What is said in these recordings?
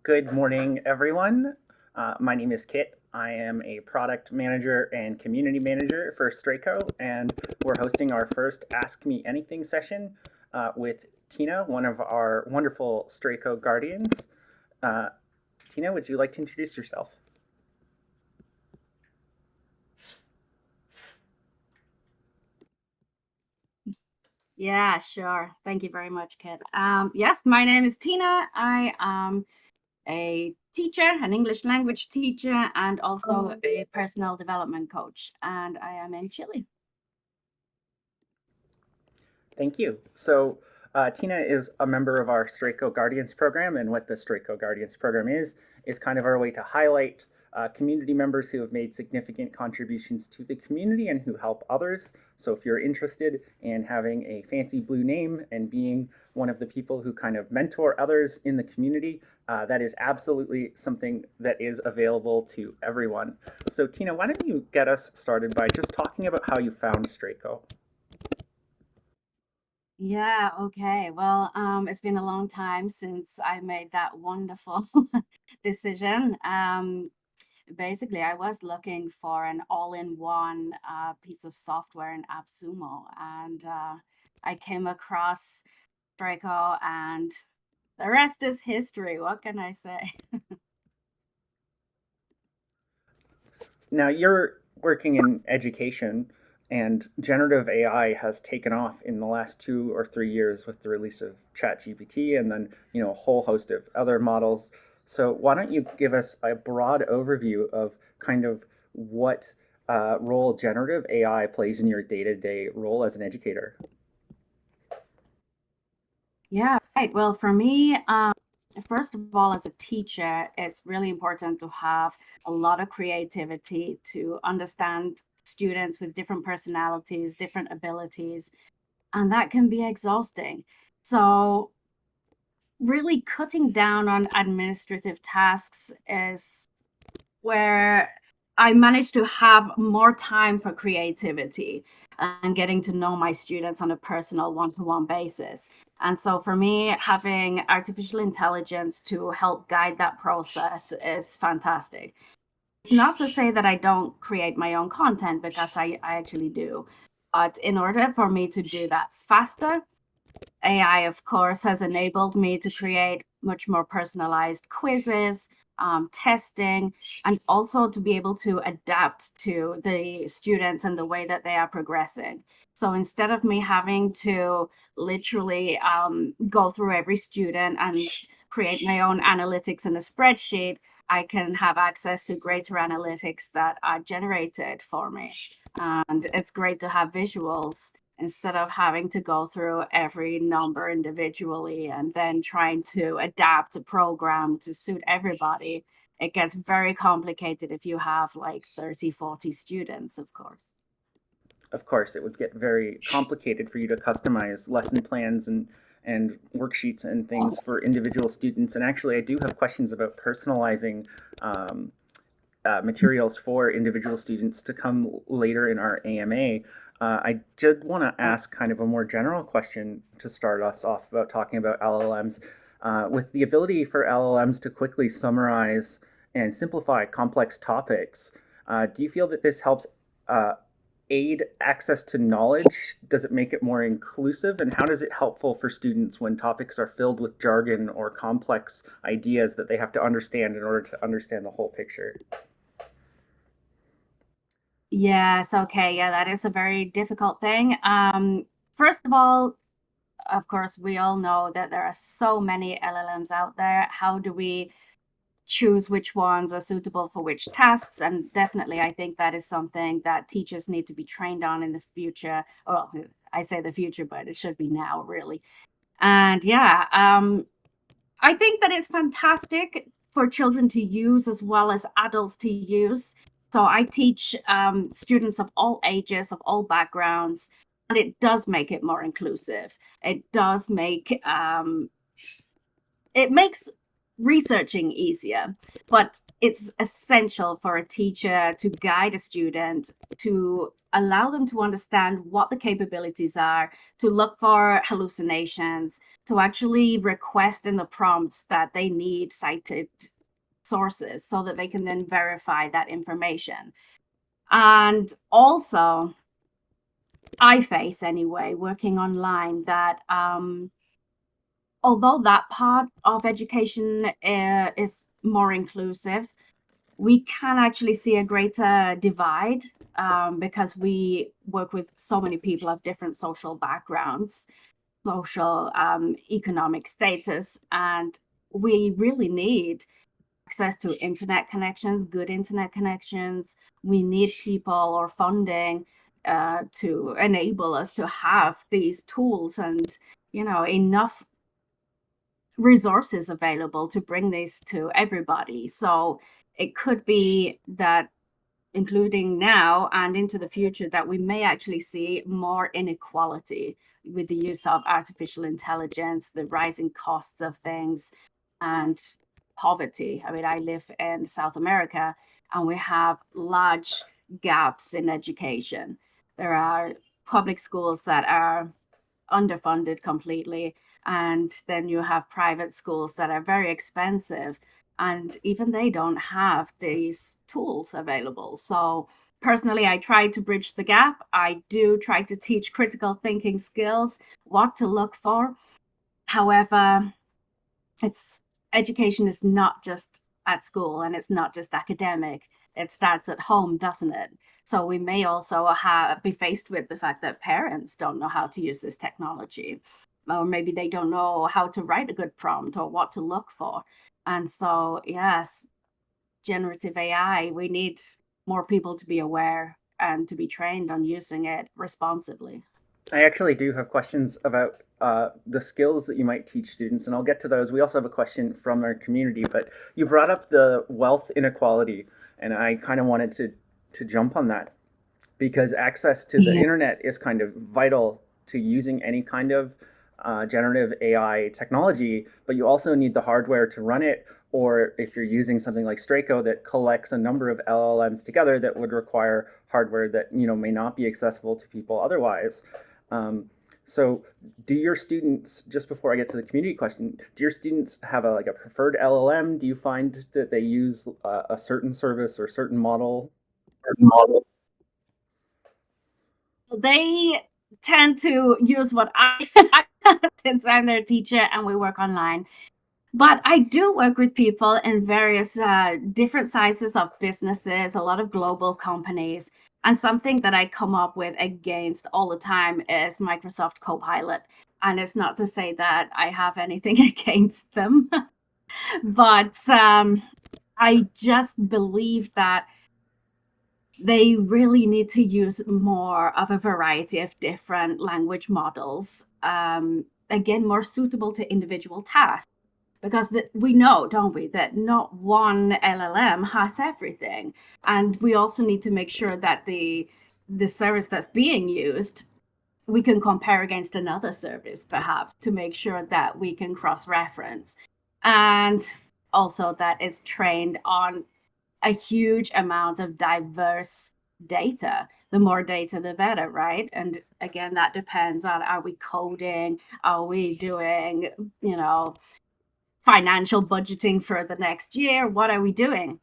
Good morning, everyone. My name is Kit. I am a product manager and community manager for Straico, and we're hosting our first Ask Me Anything session with Tina, one of our wonderful Straico guardians. Uh, Tina, would you like to introduce yourself? Yeah, sure. Thank you very much, Kit. Yes, my name is Tina. I am a teacher, an English language teacher, and also a personal development coach. And I am in Chile. Thank you. Tina is a member of our Straico Guardians program, and what the Straico Guardians program is kind of our way to highlight community members who have made significant contributions to the community and who help others. So, if you're interested in having a fancy blue name and being one of the people who kind of mentor others in the community, that is absolutely something that is available to everyone. So, Tina, why don't you get us started by just talking about how you found Straico? Yeah, okay. Well, it's been a long time since I made that wonderful decision. Basically, I was looking for an all-in-one piece of software in AppSumo, and I came across Straico, and the rest is history. What can I say? Now you're working in education, and generative AI has taken off in the last 2 or 3 years with the release of ChatGPT, and then a whole host of other models. So why don't you give us a broad overview of kind of what role generative AI plays in your day-to-day role as an educator? Yeah, right. Well, for me, first of all, as a teacher, it's really important to have a lot of creativity to understand students with different personalities, different abilities, and that can be exhausting. So, really cutting down on administrative tasks is where I managed to have more time for creativity and getting to know my students on a personal one-to-one basis. And so for me, having artificial intelligence to help guide that process is fantastic. It's not to say that I don't create my own content, because I actually do. But in order for me to do that faster, AI, of course, has enabled me to create much more personalized quizzes, testing, and also to be able to adapt to the students and the way that they are progressing. So instead of me having to literally go through every student and create my own analytics in a spreadsheet, I can have access to greater analytics that are generated for me. And it's great to have visuals instead of having to go through every number individually and then trying to adapt a program to suit everybody. It gets very complicated if you have like 30, 40 students, of course. Of course, it would get very complicated for you to customize lesson plans and worksheets and things for individual students. And actually, I do have questions about personalizing materials for individual students to come later in our AMA. I did want to ask kind of a more general question to start us off about talking about LLMs. With the ability for LLMs to quickly summarize and simplify complex topics, do you feel that this helps uh, aid access to knowledge? Does it make it more inclusive? And how does it helpful for students when topics are filled with jargon or complex ideas that they have to understand in order to understand the whole picture? Yes, okay. Yeah, that is a very difficult thing. First of all, of course, we all know that there are so many LLMs out there. How do we choose which ones are suitable for which tasks? And definitely, I think that is something that teachers need to be trained on in the future. Well, I say the future, but it should be now, really. And yeah, I think that it's fantastic for children to use as well as adults to use. So I teach students of all ages, of all backgrounds, and it does make it more inclusive. It does make it makes researching easier. But it's essential for a teacher to guide a student, to allow them to understand what the capabilities are, to look for hallucinations, to actually request in the prompts that they need cited sources so that they can then verify that information. And also, I face anyway, working online, that although that part of education is more inclusive, we can actually see a greater divide because we work with so many people of different social backgrounds, social economic status, and we really need access to internet connections, good internet connections. We need people or funding to enable us to have these tools and, enough resources available to bring this to everybody. So it could be that, including now and into the future, that we may actually see more inequality with the use of artificial intelligence, the rising costs of things, and poverty. I mean, I live in South America, and we have large gaps in education. There are public schools that are underfunded completely, and then you have private schools that are very expensive, and even they don't have these tools available. So personally, I try to bridge the gap. I do try to teach critical thinking skills, what to look for. However, it's education is not just at school, and it's not just academic. It starts at home, doesn't it? So we may also be faced with the fact that parents don't know how to use this technology, or maybe they don't know how to write a good prompt or what to look for. And so, yes, generative AI, we need more people to be aware and to be trained on using it responsibly. I actually do have questions about the skills that you might teach students, and I'll get to those. We also have a question from our community, but you brought up the wealth inequality, and I kind of wanted to jump on that because access to the Yeah. internet is kind of vital to using any kind of generative AI technology, but you also need the hardware to run it. Or if you're using something like Straico that collects a number of LLMs together, that would require hardware that may not be accessible to people otherwise. Um, so, do your students, just before I get to the community question, do your students have like a preferred LLM? Do you find that they use a certain service or certain model? They tend to use what I since I'm their teacher and we work online. But I do work with people in various different sizes of businesses, a lot of global companies. And something that I come up with against all the time is Microsoft Copilot. And it's not to say that I have anything against them, but I just believe that they really need to use more of a variety of different language models. Again, more suitable to individual tasks. Because we know, don't we, that not one LLM has everything. And we also need to make sure that the service that's being used, we can compare against another service, perhaps, to make sure that we can cross-reference. And also that it's trained on a huge amount of diverse data. The more data, the better, right? And again, that depends on, are we coding? Are we doing, financial budgeting for the next year? What are we doing?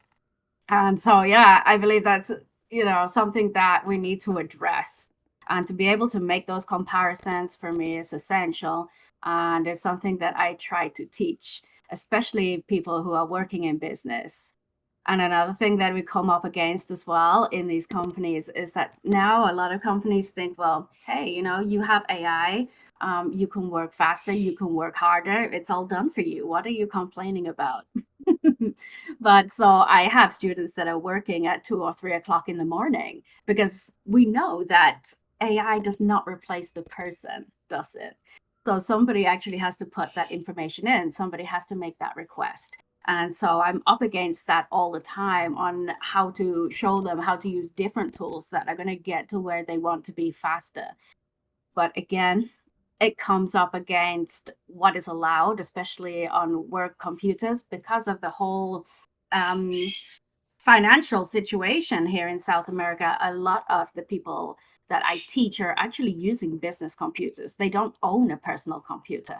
And so, yeah, I believe that's, something that we need to address. And to be able to make those comparisons for me is essential. And it's something that I try to teach, especially people who are working in business. And another thing that we come up against as well in these companies is that now a lot of companies think, well, hey, you have AI, you can work faster, you can work harder, it's all done for you. What are you complaining about? But so I have students that are working at 2 or 3 o'clock in the morning because we know that AI does not replace the person, does it? So somebody actually has to put that information in, somebody has to make that request. And so I'm up against that all the time on how to show them how to use different tools that are going to get to where they want to be faster. But again, it comes up against what is allowed, especially on work computers, because of the whole um, financial situation here in South America. A lot of the people that I teach are actually using business computers. They don't own a personal computer.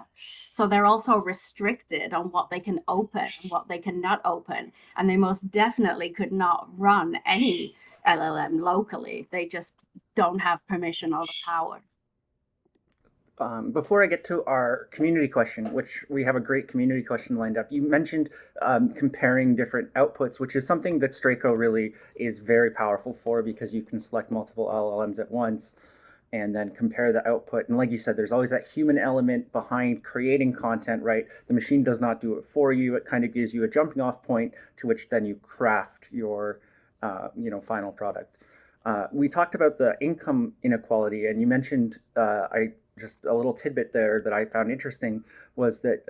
So they're also restricted on what they can open and what they cannot open. And they most definitely could not run any LLM locally. They just don't have permission or the power. Before I get to our community question, which we have a great community question lined up, you mentioned comparing different outputs, which is something that Straico really is very powerful for because you can select multiple LLMs at once and then compare the output. And like you said, there's always that human element behind creating content, right? The machine does not do it for you. It kind of gives you a jumping off point to which then you craft your, final product. We talked about the income inequality, and you mentioned I just a little tidbit there that I found interesting was that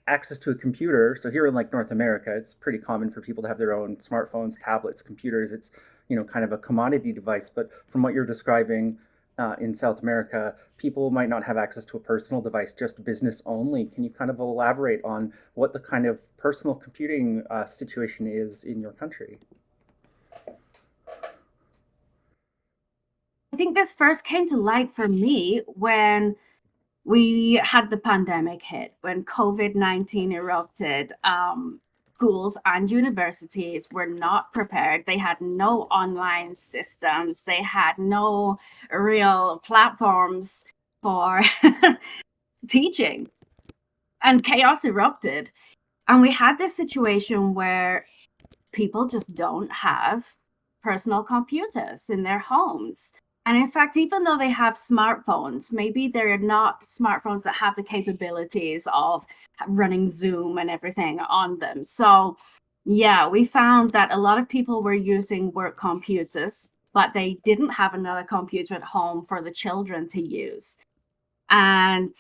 access to a computer. So here in like North America, it's pretty common for people to have their own smartphones, tablets, computers. It's kind of a commodity device. But from what you're describing in South America, people might not have access to a personal device, just business only. Can you kind of elaborate on what the kind of personal computing situation is in your country? I think this first came to light for me when we had the pandemic hit, when COVID-19 erupted. Schools and universities were not prepared. They had no online systems, they had no real platforms for teaching, and chaos erupted. And we had this situation where people just don't have personal computers in their homes. And in fact, even though they have smartphones, maybe they're not smartphones that have the capabilities of running Zoom and everything on them. So, yeah, we found that a lot of people were using work computers, but they didn't have another computer at home for the children to use. And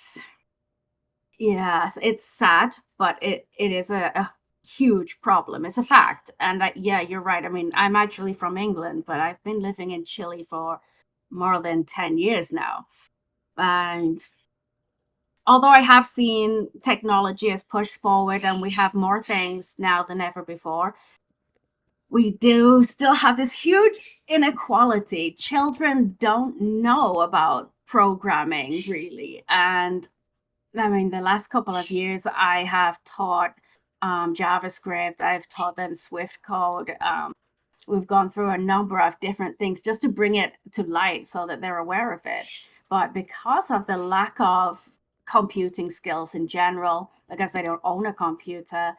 yes, it's sad, but it is a huge problem. It's a fact. And yeah, you're right. I mean, I'm actually from England, but I've been living in Chile for more than 10 years now. And although I have seen technology has pushed forward and we have more things now than ever before, we do still have this huge inequality. Children don't know about programming really. And I mean, the last couple of years, I have taught JavaScript. I've taught them Swift code. We've gone through a number of different things just to bring it to light so that they're aware of it. But because of the lack of computing skills in general, because they don't own a computer,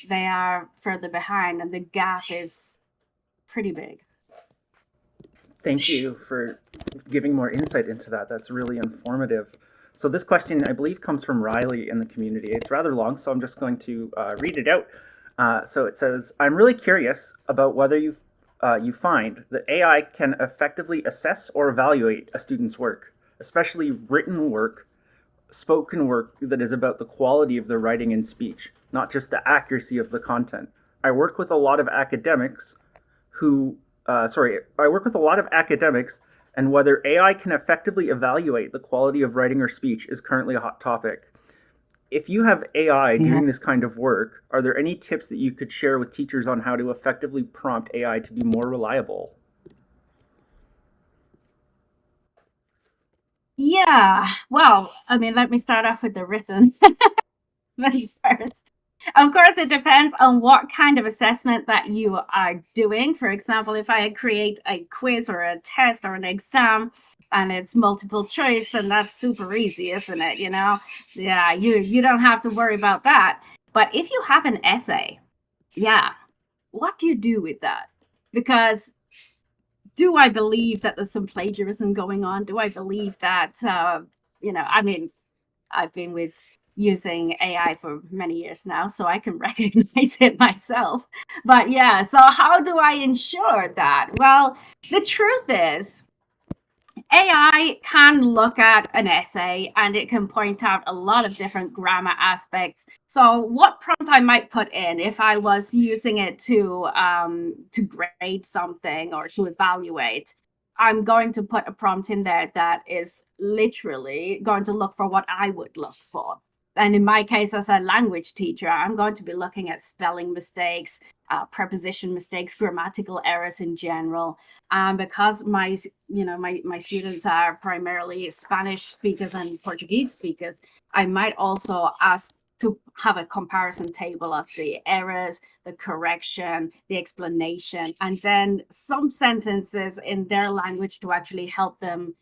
they are further behind, and the gap is pretty big. Thank you for giving more insight into that. That's really informative. So this question, I believe, comes from Riley in the community. It's rather long, so I'm just going to read it out. So it says, I'm really curious about whether you find that AI can effectively assess or evaluate a student's work, especially written work, spoken work that is about the quality of the writing and speech, not just the accuracy of the content. I work with a lot of academics I work with a lot of academics, and whether AI can effectively evaluate the quality of writing or speech is currently a hot topic. If you have AI doing this kind of work, are there any tips that you could share with teachers on how to effectively prompt AI to be more reliable? Yeah, well, I mean, let me start off with the written ones first. Of course, it depends on what kind of assessment that you are doing. For example, if I create a quiz or a test or an exam and it's multiple choice, then that's super easy, isn't it? Yeah, you don't have to worry about that. But if you have an essay, yeah, what do you do with that? Because do I believe that there's some plagiarism going on? Do I believe that, I mean, I've been with using AI for many years now, so I can recognize it myself. But yeah, so how do I ensure that? Well, the truth is, AI can look at an essay and it can point out a lot of different grammar aspects. So, what prompt I might put in if I was using it to grade something or to evaluate? I'm going to put a prompt in there that is literally going to look for what I would look for. And in my case, as a language teacher, I'm going to be looking at spelling mistakes, preposition mistakes, grammatical errors in general. Because my students are primarily Spanish speakers and Portuguese speakers, I might also ask to have a comparison table of the errors, the correction, the explanation, and then some sentences in their language to actually help them,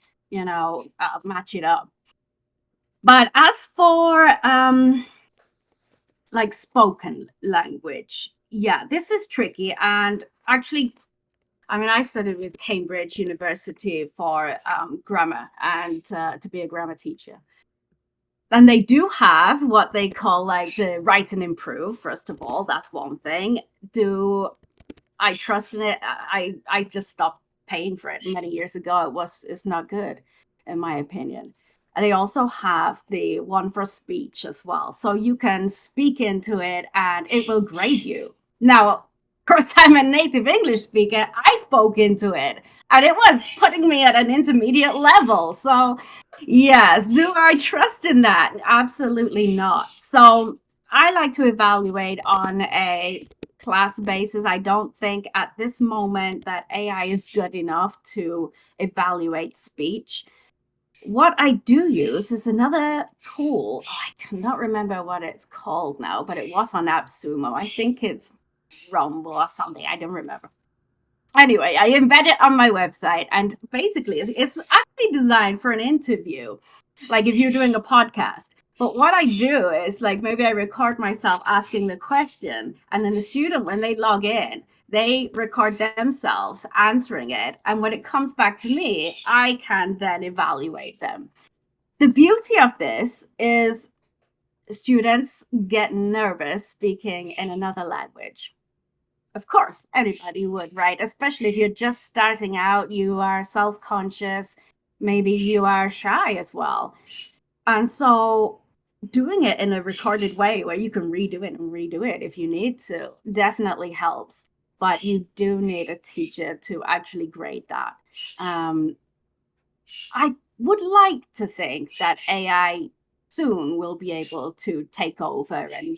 match it up. But as for like spoken language, yeah, this is tricky. And actually, I mean, I studied with Cambridge University for grammar and to be a grammar teacher. And they do have what they call like the write and improve. First of all, that's one thing. Do I trust in it? I just stopped paying for it many years ago. It's not good, in my opinion. And they also have the one for speech as well, so you can speak into it and it will grade you. Now, of course, I'm a native English speaker. I spoke into it, and it was putting me at an intermediate level. So, yes, do I trust in that? Absolutely not. So, I like to evaluate on a class basis. I don't think at this moment that AI is good enough to evaluate speech. What I do use is another tool. Oh, I cannot remember what it's called now, but it was on AppSumo. I think it's Rumble or something. I don't remember. Anyway, I embed it on my website, and basically, it's actually designed for an interview, like if you're doing a podcast. But what I do is like maybe I record myself asking the question, and then the student, when they log in, they record themselves answering it. And when it comes back to me, I can then evaluate them. The beauty of this is students get nervous speaking in another language. Of course, anybody would, right? Especially if you're just starting out, you are self-conscious, maybe you are shy as well. And so doing it in a recorded way where you can redo it if you need to definitely helps. But you do need a teacher to actually grade that. I would like to think that AI soon will be able to take over and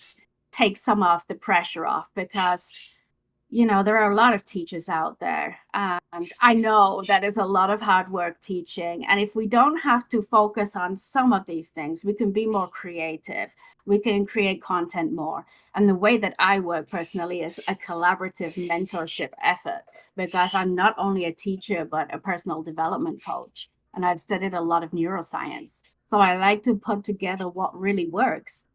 take some of the pressure off, because there are a lot of teachers out there. And I know that is a lot of hard work teaching. And if we don't have to focus on some of these things, we can be more creative. We can create content more. And the way that I work personally is a collaborative mentorship effort, because I'm not only a teacher, but a personal development coach. And I've studied a lot of neuroscience. So I like to put together what really works.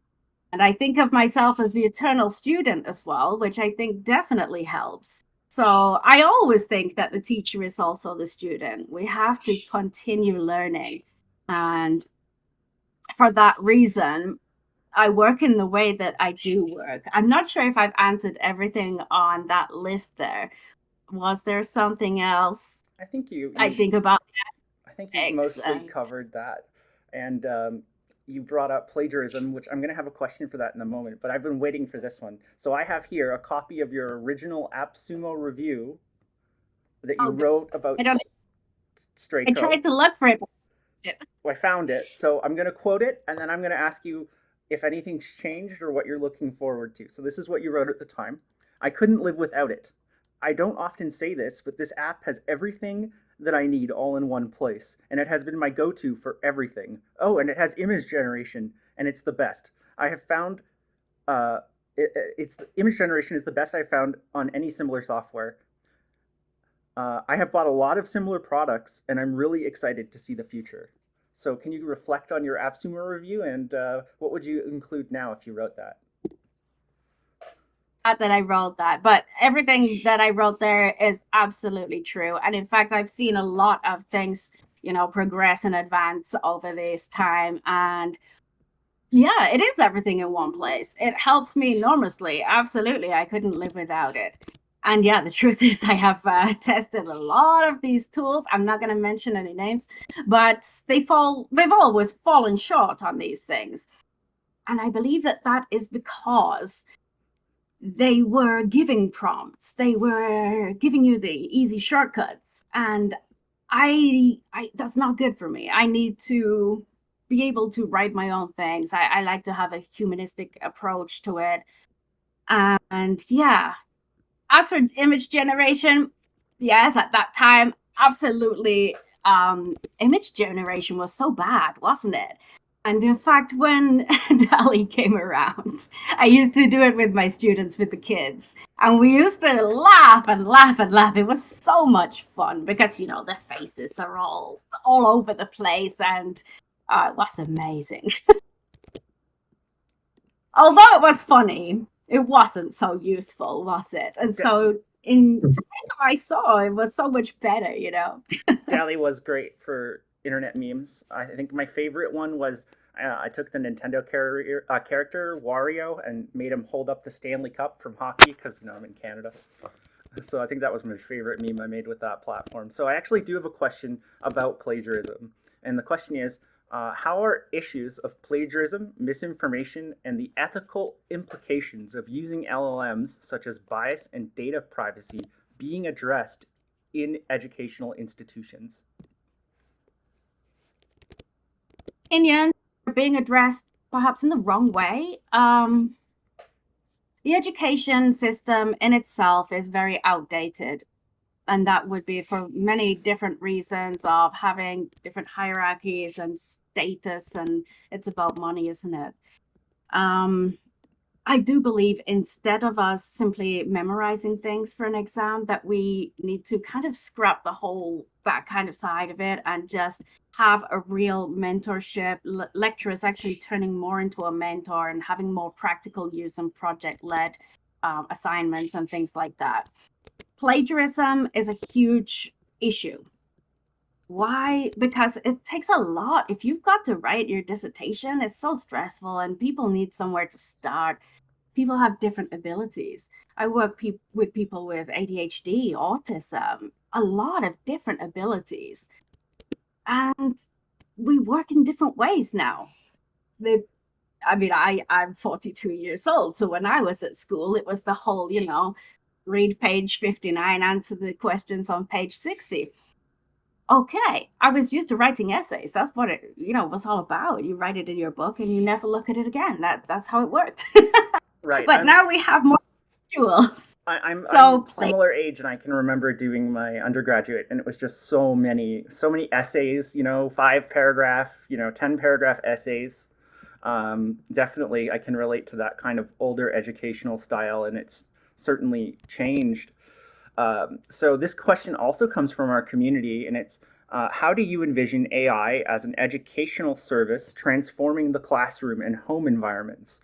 And I think of myself as the eternal student as well, which I think definitely helps. So I always think that the teacher is also the student. We have to continue learning. And for that reason, I work in the way that I do work. I'm not sure if I've answered everything on that list there. Was there something else I think I think about I think you've X mostly and covered that. And you brought up plagiarism, which I'm going to have a question for that in a moment, but I've been waiting for this one. So I have here a copy of your original AppSumo review that you oh, wrote about I don't I Straico. tried to look for it. I found it. So I'm going to quote it, and then I'm going to ask you if anything's changed or what you're looking forward to. So this is what you wrote at the time. I couldn't live without it. I don't often say this, but this app has everything that I need all in one place, and it has been my go to for everything. Oh, and it has image generation, and it's the best. I have found it's image generation is the best I've found on any similar software. I have bought a lot of similar products, and I'm really excited to see the future. So, can you reflect on your AppSumo review, and what would you include now if you wrote that? Not that I wrote that, but everything that I wrote there is absolutely true. And in fact, I've seen a lot of things, progress and advance over this time. And yeah, it is everything in one place. It helps me enormously. Absolutely. I couldn't live without it. And yeah, the truth is, I have tested a lot of these tools. I'm not going to mention any names, but they've always fallen short on these things. And I believe that that is because they were giving prompts, they were giving you the easy shortcuts. And I that's not good for me. I need to be able to write my own things. I like to have a humanistic approach to it. And yeah, as for image generation, yes, at that time, absolutely. Image generation was so bad, wasn't it? And in fact, when DALL-E came around, I used to do it with my students, with the kids. And we used to laugh and laugh and laugh. It was so much fun because, the faces are all over the place. And it was amazing. Although it was funny, it wasn't so useful, was it? And so in Straico, I saw it was so much better. DALL-E was great for internet memes. I think my favorite one was I took the Nintendo character Wario and made him hold up the Stanley Cup from hockey because I'm in Canada. So I think that was my favorite meme I made with that platform. So I actually do have a question about plagiarism, and the question is, how are issues of plagiarism, misinformation, and the ethical implications of using LLMs, such as bias and data privacy, being addressed in educational institutions? Opinions are being addressed perhaps in the wrong way. The education system in itself is very outdated. And that would be for many different reasons of having different hierarchies and status, and it's about money, isn't it? I do believe instead of us simply memorizing things for an exam, that we need to kind of scrap that kind of side of it and just have a real mentorship. Lecturers actually turning more into a mentor and having more practical use and project-led assignments and things like that. Plagiarism is a huge issue. Why? Because it takes a lot. If you've got to write your dissertation, it's so stressful and people need somewhere to start. People have different abilities. I work with people with ADHD, autism, a lot of different abilities. And we work in different ways now. I'm 42 years old. So when I was at school, it was the whole, read page 59, answer the questions on page 60. Okay, I was used to writing essays. That's what it, was all about. You write it in your book and you never look at it again. That's how it worked. Right. But now we have more visuals. I'm similar age, and I can remember doing my undergraduate, and it was just so many essays. 5 paragraph, 10 paragraph essays. Definitely, I can relate to that kind of older educational style, and it's certainly changed. So this question also comes from our community, and it's how do you envision AI as an educational service transforming the classroom and home environments?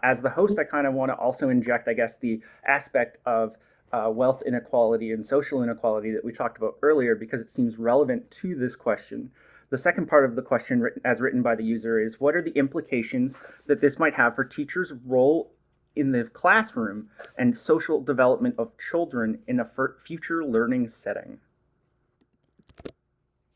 As the host, I kind of want to also inject, I guess, the aspect of wealth inequality and social inequality that we talked about earlier, because it seems relevant to this question. The second part of the question, as written by the user, is what are the implications that this might have for teachers' role in the classroom and social development of children in a future learning setting?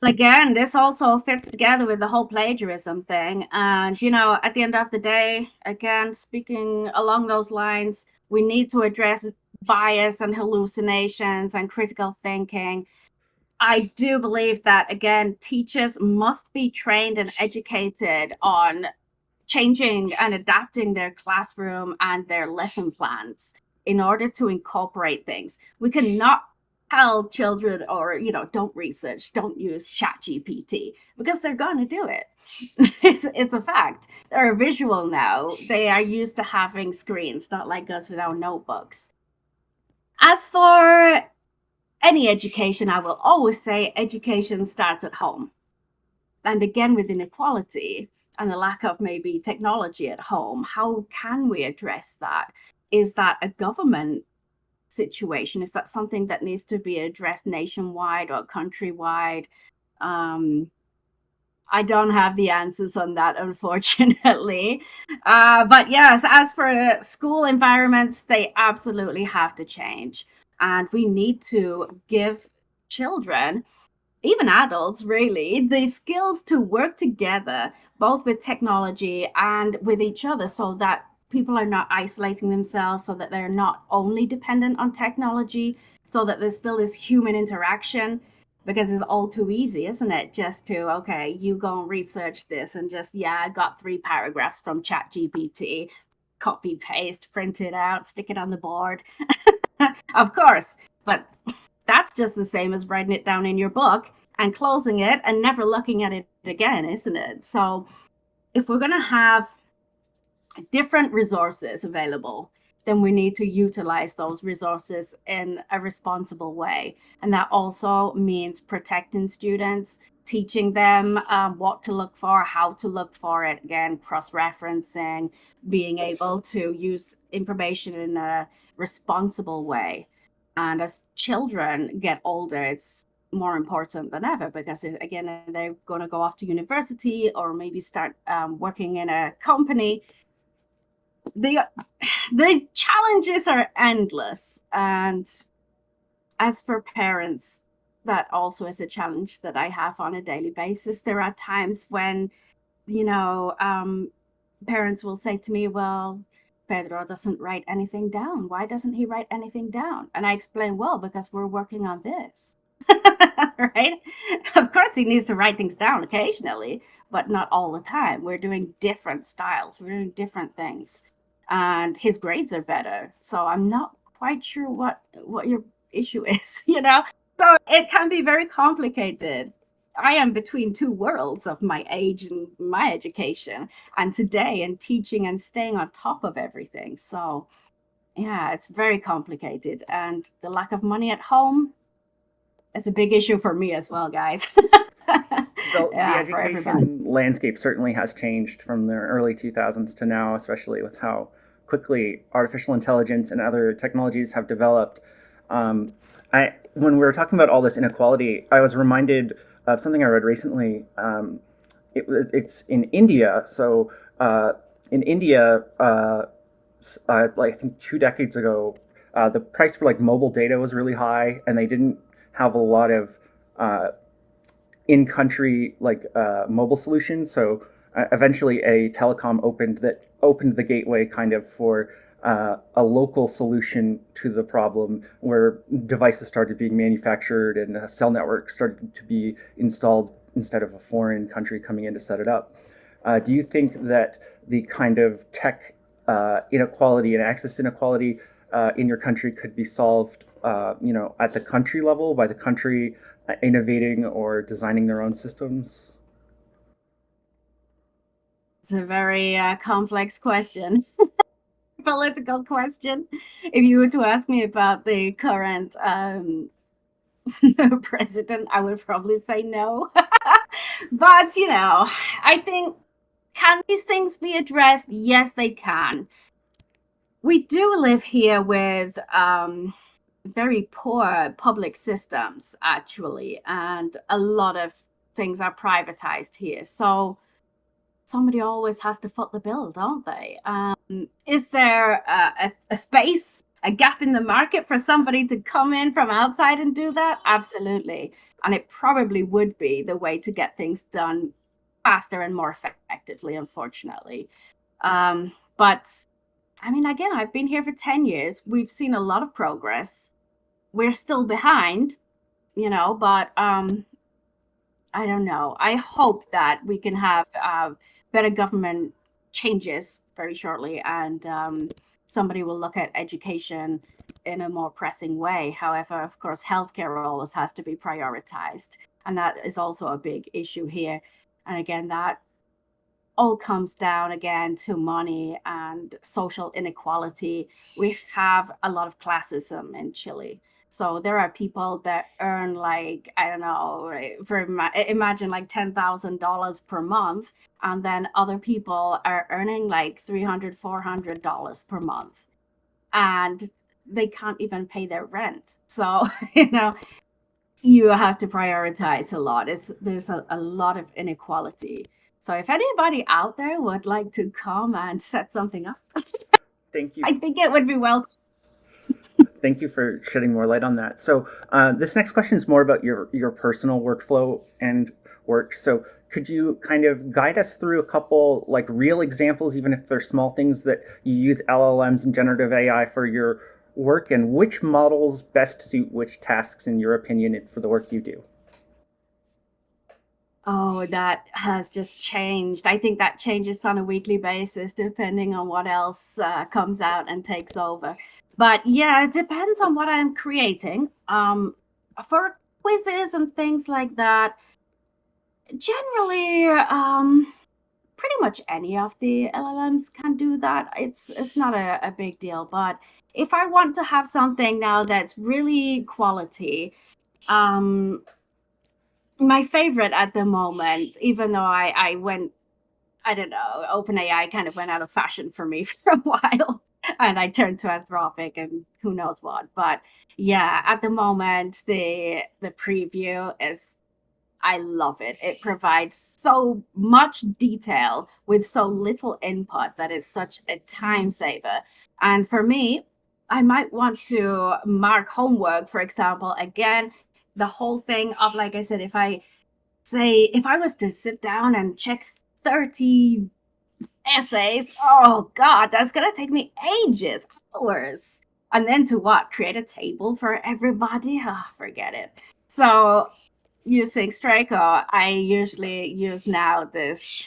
Again, this also fits together with the whole plagiarism thing. And, at the end of the day, again, speaking along those lines, we need to address bias and hallucinations and critical thinking. I do believe that, again, teachers must be trained and educated on changing and adapting their classroom and their lesson plans in order to incorporate things. We cannot tell children, or don't research, don't use ChatGPT, because they're going to do it. It's a fact. They're visual now. They are used to having screens, not like us with our notebooks. As for any education, I will always say education starts at home. And again, with inequality and the lack of maybe technology at home, how can we address that? Is that a government situation? Is that something that needs to be addressed nationwide or countrywide? I don't have the answers on that, unfortunately. But yes, as for school environments, they absolutely have to change. And we need to give children, even adults really, the skills to work together, both with technology and with each other, so that people are not isolating themselves, so that they're not only dependent on technology, so that there's still this human interaction. because it's all too easy, isn't it? Just to, okay, you go and research this and just, yeah, I got 3 paragraphs from Chat GPT, copy, paste, print it out, stick it on the board. Of course, but that's just the same as writing it down in your book and closing it and never looking at it again, isn't it? So if we're going to have different resources available, then we need to utilize those resources in a responsible way. And that also means protecting students, teaching them what to look for, how to look for it, again, cross-referencing, being able to use information in a responsible way. And as children get older, it's more important than ever because, again, they're going to go off to university or maybe start working in a company. The challenges are endless, and as for parents, that also is a challenge that I have on a daily basis. There are times when, you know, parents will say to me, well, Pedro doesn't write anything down. Why doesn't he write anything down? And I explain, well, because we're working on this. Right? Of course, he needs to write things down occasionally, but not all the time. We're doing different styles, we're doing different things, and his grades are better. So I'm not quite sure what your issue is, you know? So it can be very complicated. I am between two worlds of my age and my education, and today and teaching and staying on top of everything. So yeah, it's very complicated, and the lack of money at home, it's a big issue for me as well, guys. The Yeah, for everybody. education landscape certainly has changed from the early 2000s to now, especially with how quickly artificial intelligence and other technologies have developed. When we were talking about all this inequality, I was reminded of something I read recently. It's in India. So in India, like I think 2 decades ago, the price for like mobile data was really high, and they didn't have a lot of in-country like mobile solutions. So eventually, a telecom opened the gateway kind of for a local solution to the problem, where devices started being manufactured and a cell network started to be installed instead of a foreign country coming in to set it up. Do you think that the kind of tech inequality and access inequality in your country could be solved, at the country level by the country innovating or designing their own systems? It's a very complex question, political question. If you were to ask me about the current president, I would probably say no. But, I think, can these things be addressed? Yes, they can. We do live here with very poor public systems, actually, and a lot of things are privatized here. So somebody always has to foot the bill, don't they? Is there a space, a gap in the market for somebody to come in from outside and do that? Absolutely. And it probably would be the way to get things done faster and more effectively, unfortunately. But I mean, again, I've been here for 10 years. We've seen a lot of progress. We're still behind, but I don't know. I hope that we can have better government changes very shortly, and somebody will look at education in a more pressing way. However, of course, healthcare always has to be prioritized, and that is also a big issue here. And again, that all comes down again to money and social inequality. We have a lot of classism in Chile. So there are people that earn like, I don't know, imagine like $10,000 per month. And then other people are earning like $300, $400 per month. And they can't even pay their rent. So, you have to prioritize a lot. There's a lot of inequality. So if anybody out there would like to come and set something up, Thank you. I think it would be well. Thank you for shedding more light on that. So this next question is more about your personal workflow and work. So could you kind of guide us through a couple like real examples, even if they're small things, that you use LLMs and generative AI for your work, and which models best suit which tasks in your opinion for the work you do? Oh, that has just changed. I think that changes on a weekly basis depending on what else comes out and takes over. But yeah, it depends on what I'm creating. For quizzes and things like that, generally, pretty much any of the LLMs can do that. It's not a big deal. But if I want to have something now that's really quality, um, my favorite at the moment, even though I went, I don't know, OpenAI kind of went out of fashion for me for a while, and I turned to Anthropic and who knows what. But yeah, at the moment, the preview is, I love it. It provides so much detail with so little input that it's such a time saver. And for me, I might want to mark homework, for example. Again, the whole thing of, like I said, if I was to sit down and check 30 essays, oh God, that's going to take me ages, hours. And then to what? Create a table for everybody? Oh, forget it. So using Straico, I usually use now this.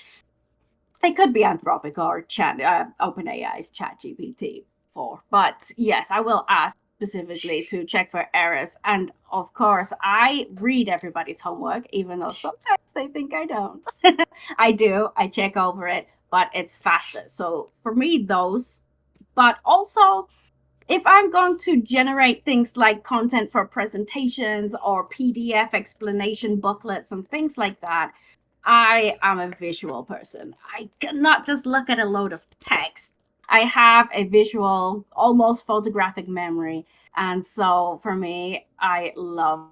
It could be Anthropic or OpenAI's ChatGPT 4, but yes, I will ask specifically to check for errors. And of course, I read everybody's homework, even though sometimes they think I don't. I do. I check over it, but it's faster. So for me, those. But also, if I'm going to generate things like content for presentations or PDF explanation booklets and things like that, I am a visual person. I cannot just look at a load of text. I have a visual, almost photographic memory. And so for me, I love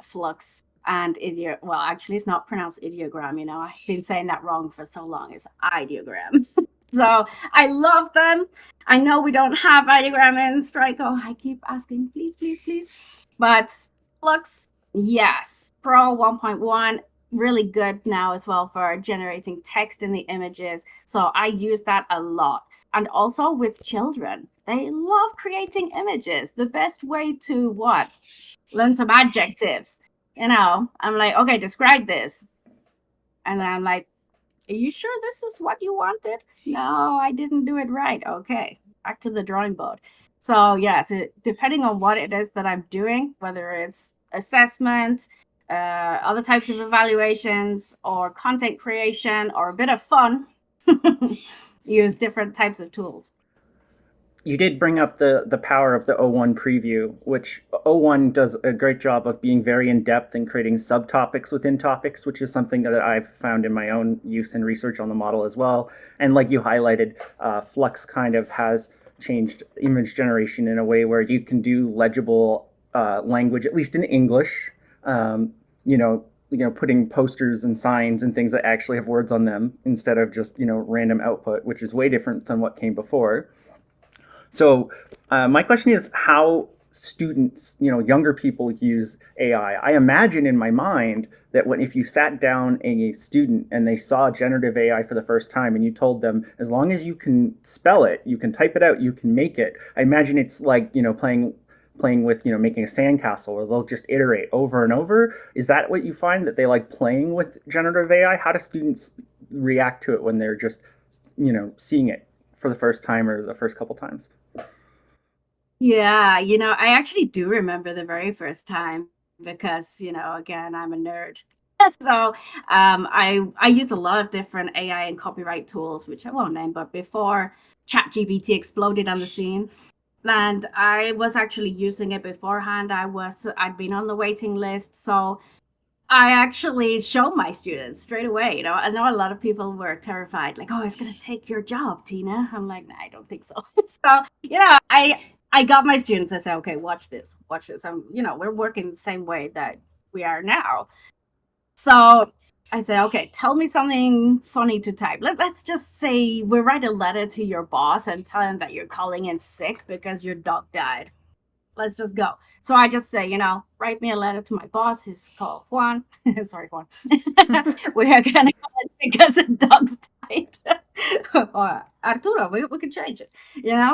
Flux and well, actually, it's not pronounced ideogram. I've been saying that wrong for so long. It's ideogram. So I love them. I know we don't have ideogram in Straico. I keep asking, please, please, please. But Flux, yes. Pro 1.1, really good now as well for generating text in the images. So I use that a lot. And also with children, they love creating images. The best way to what? Learn some adjectives. I'm like, okay, describe this. And then I'm like, are you sure this is what you wanted? No, I didn't do it right. Okay, back to the drawing board. So yeah, so depending on what it is that I'm doing, whether it's assessment, other types of evaluations, or content creation, or a bit of fun, use different types of tools. You did bring up the power of the O1 preview, which O1 does a great job of being very in depth and creating subtopics within topics, which is something that I've found in my own use and research on the model as well. And like you highlighted, Flux kind of has changed image generation in a way where you can do legible language, at least in English. Um, putting posters and signs and things that actually have words on them instead of just random output, which is way different than what came before. So my question is how students, younger people use AI. I imagine in my mind that if you sat down a student and they saw generative AI for the first time and you told them, as long as you can spell it, you can type it out, you can make it. I imagine it's like, playing with, making a sandcastle where they'll just iterate over and over. Is that what you find, that they like playing with generative AI? How do students react to it when they're just, seeing it for the first time or the first couple times? Yeah, I actually do remember the very first time because, again, I'm a nerd. So I use a lot of different AI and copyright tools, which I won't name, but before ChatGPT exploded on the scene, and I was actually using it beforehand. I'd been on the waiting list, so I actually showed my students straight away. I know a lot of people were terrified, like, "Oh, it's gonna take your job, Tina." I'm like, "Nah, I don't think so." So, I got my students. I said, "Okay, watch this, watch this." We're working the same way that we are now. So I said, "Okay, tell me something funny to type. Let's just say we write a letter to your boss and tell him that you're calling in sick because your dog died. Let's just go." So I just say, write me a letter to my boss. He's called Juan. Sorry, Juan. We are gonna call it because the dog's died. Or Arturo, we could change it.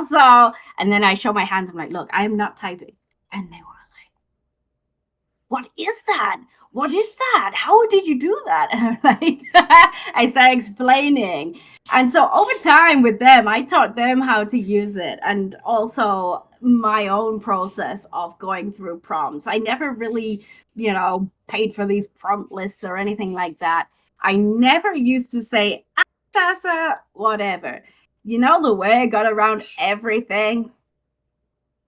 So and then I show my hands. I'm like, look, I'm not typing. And they were like, what is that? What is that? How did you do that? And like, I started explaining. And so over time with them, I taught them how to use it, and also my own process of going through prompts. I never really, paid for these prompt lists or anything like that. I never used to say, Tessa, whatever. You know the way I got around everything?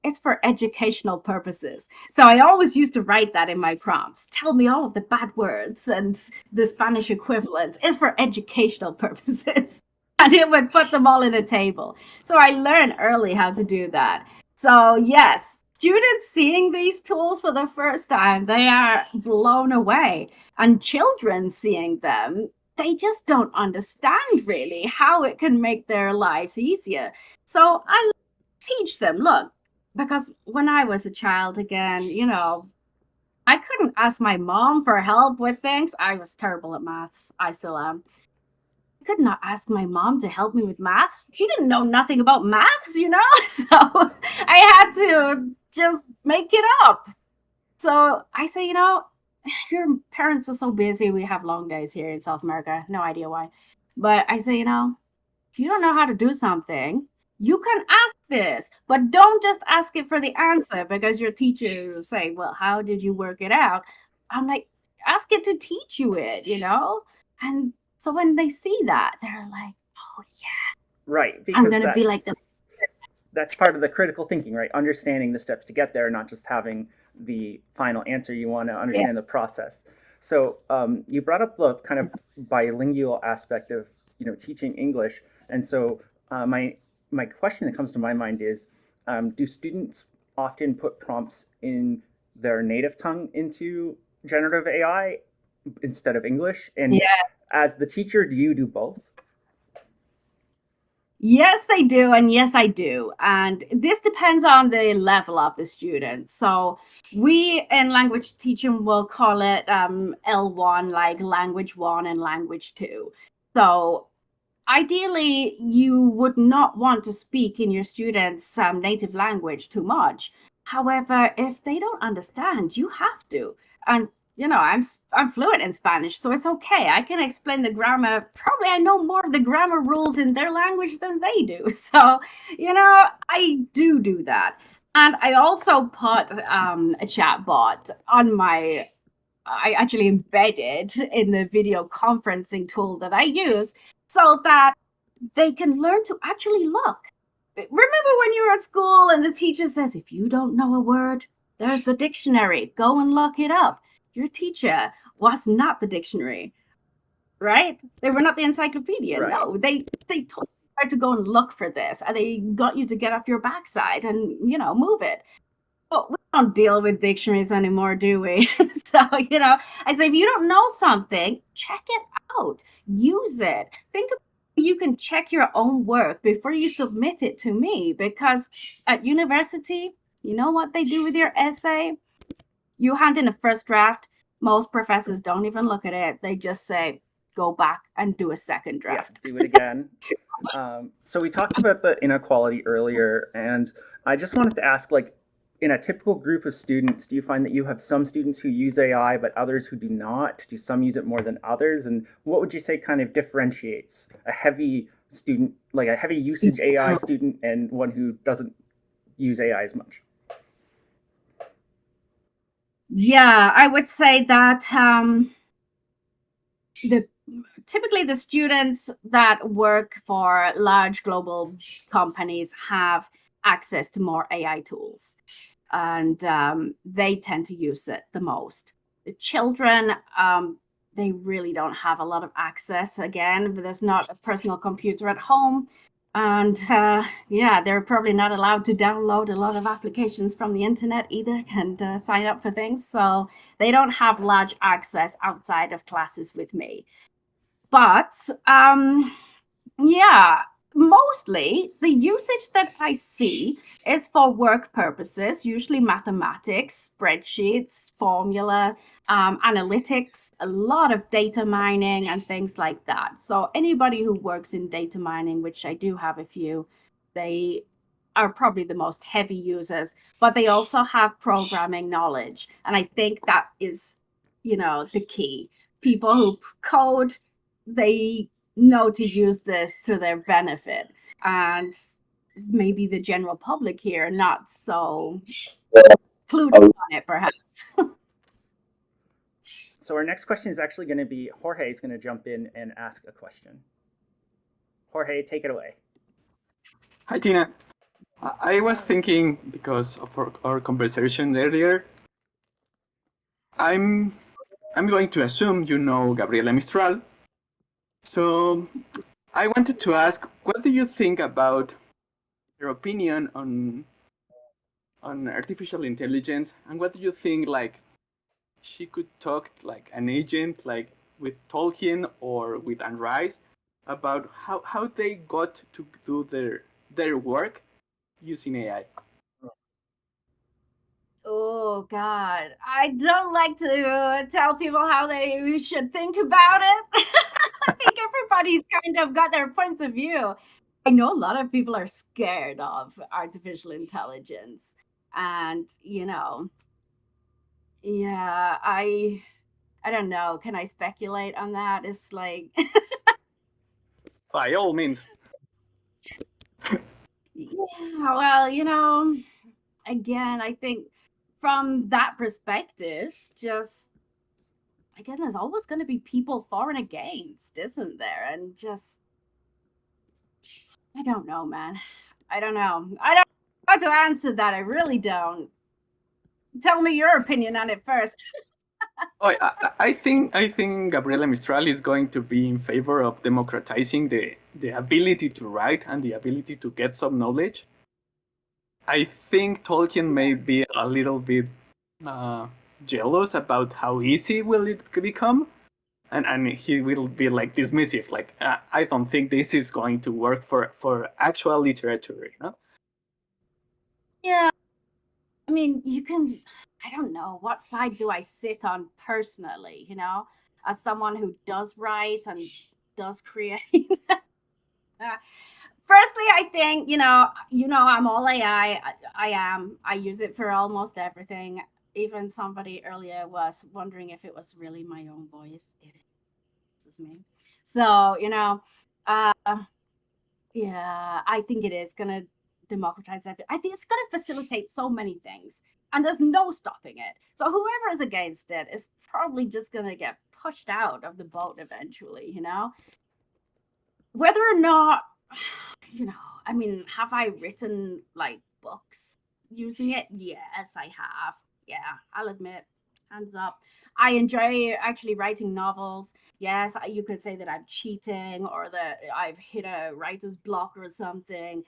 It's for educational purposes. So I always used to write that in my prompts. Tell me all of the bad words and the Spanish equivalents. It's for educational purposes. And it would put them all in a table. So I learned early how to do that. So yes, students seeing these tools for the first time, they are blown away. And children seeing them, they just don't understand really how it can make their lives easier. So I teach them, look, because when I was a child, again, I couldn't ask my mom for help with things. I was terrible at maths. I still am. I could not ask my mom to help me with maths. She didn't know nothing about maths, So I had to just make it up. So I say, your parents are so busy. We have long days here in South America. No idea why. But I say, if you don't know how to do something, you can ask this, but don't just ask it for the answer, because your teacher will say, well, how did you work it out? I'm like, ask it to teach you it, And so when they see that, they're like, oh, yeah. Right, I'm because going to be like the. that's part of the critical thinking, right? Understanding the steps to get there, not just having the final answer. You want to understand the process. So you brought up the kind of bilingual aspect of teaching English, and so my question that comes to my mind is, do students often put prompts in their native tongue into generative AI instead of English? And as the teacher, do you do both? Yes, they do. And yes, I do. And this depends on the level of the student. So we in language teaching will call it L1, like language one and language two. So ideally, you would not want to speak in your students' native language too much. However, if they don't understand, you have to. And I'm fluent in Spanish, so it's okay. I can explain the grammar. Probably I know more of the grammar rules in their language than they do. So, I do that. And I also put a chat bot on my. I actually embedded in the video conferencing tool that I use, so that they can learn to actually look. Remember when you were at school and the teacher says, if you don't know a word, there's the dictionary. Go and look it up. Your teacher was not the dictionary, right? They were not the encyclopedia. Right. No, they told you to go and look for this, and they got you to get off your backside and, move it. Oh, we don't deal with dictionaries anymore, do we? So, I say, if you don't know something, check it out, use it. Think about you can check your own work before you submit it to me, because at university, you know what they do with your essay? You hand in a first draft. Most professors don't even look at it. They just say, go back and do a second draft. Yeah, do it again. So we talked about the inequality earlier, and I just wanted to ask, like, in a typical group of students, do you find that you have some students who use AI but others who do not? Do some use it more than others? And what would you say kind of differentiates a heavy student, like a heavy usage AI student, and one who doesn't use AI as much? Yeah, I would say that typically the students that work for large global companies have access to more AI tools, and they tend to use it the most. The children, they really don't have a lot of access. Again, there's not a personal computer at home. And they're probably not allowed to download a lot of applications from the internet either, and sign up for things. So they don't have large access outside of classes with me. But mostly the usage that I see is for work purposes, usually mathematics, spreadsheets, formula, analytics, a lot of data mining and things like that. So anybody who works in data mining, which I do have a few, they are probably the most heavy users, but they also have programming knowledge. And I think that is, the key. People who code, they know to use this to their benefit. And maybe the general public here not so clued up on it, perhaps. So our next question is actually going to be Jorge is going to jump in and ask a question. Jorge, take it away. Hi, Tina. I was thinking, because of our conversation earlier, I'm going to assume you know Gabriela Mistral. So I wanted to ask, what do you think about your opinion on artificial intelligence, and what do you think, like, she could talk like an agent, like with Tolkien or with Anne Rice, about how they got to do their work using AI? Oh God, I don't like to tell people how they should think about it. I think everybody's kind of got their points of view. I know a lot of people are scared of artificial intelligence, and yeah, I don't know. Can I speculate on that? It's like, By all means. yeah, well, again, I think from that perspective, just again, there's always going to be people for and against, isn't there? And just, I don't know, man. I don't know. I don't know how to answer that. I really don't. Tell me your opinion on it first. Oh, I think Gabriela Mistral is going to be in favor of democratizing the ability to write and the ability to get some knowledge. I think Tolkien may be a little bit jealous about how easy will it become, and he will be like dismissive, like I don't think this is going to work for actual literature, you know? Yeah. I mean, I don't know, what side do I sit on personally, as someone who does write and does create. Firstly, I think, I'm all AI. I am. I use it for almost everything. Even somebody earlier was wondering if it was really my own voice. It is. This is me. So, uh, yeah, I think it is going to democratize everything. I think it's going to facilitate so many things, and there's no stopping it. So whoever is against it is probably just going to get pushed out of the boat eventually, Whether or not, I mean, have I written like books using it? Yes, I have. Yeah, I'll admit, hands up. I enjoy actually writing novels. Yes, you could say that I'm cheating or that I've hit a writer's block or something.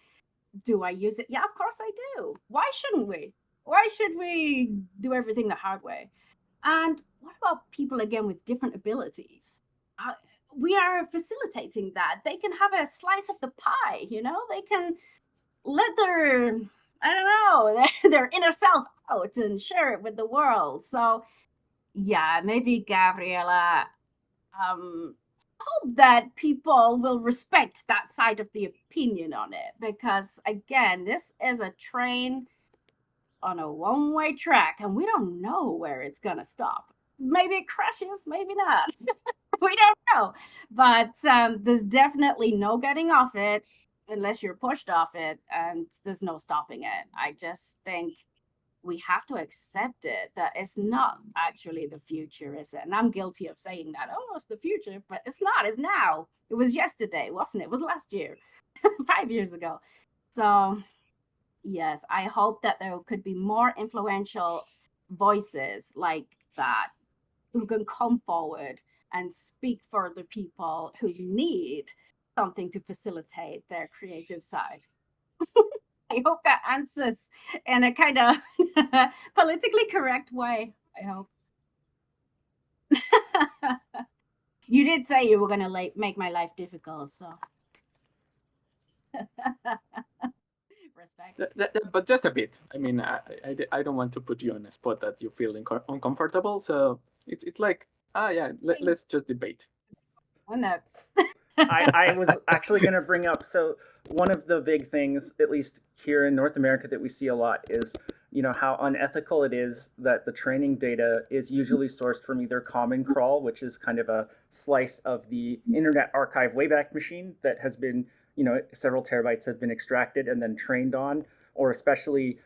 Do I use it? Yeah, of course I do. Why shouldn't we? Why should we do everything the hard way? And what about people again with different abilities? Uh, we are facilitating that. They can have a slice of the pie, They can let their, I don't know, their inner self out and share it with the world. So, yeah, maybe Gabriela, hope that people will respect that side of the opinion on it, because again, this is a train on a one-way track and we don't know where it's gonna stop. Maybe it crashes, maybe not. We don't know, but there's definitely no getting off it unless you're pushed off it, and there's no stopping it. I just think we have to accept it, that it's not actually the future, is it? And I'm guilty of saying that. Oh, it's the future, but it's not. It's now. It was yesterday, wasn't it? It was last year, 5 years ago. So yes, I hope that there could be more influential voices like that who can come forward and speak for the people who need something to facilitate their creative side. I hope that answers in a kind of politically correct way. I hope. You did say you were going to make my life difficult, so respect. But just a bit. I mean, I don't want to put you on a spot that you feel uncomfortable. So it's like, yeah, let's just debate. Oh, no. I was actually going to bring up, so one of the big things, at least here in North America, that we see a lot is, how unethical it is that the training data is usually sourced from either Common Crawl, which is kind of a slice of the Internet Archive Wayback Machine that has been, several terabytes have been extracted and then trained on, or especially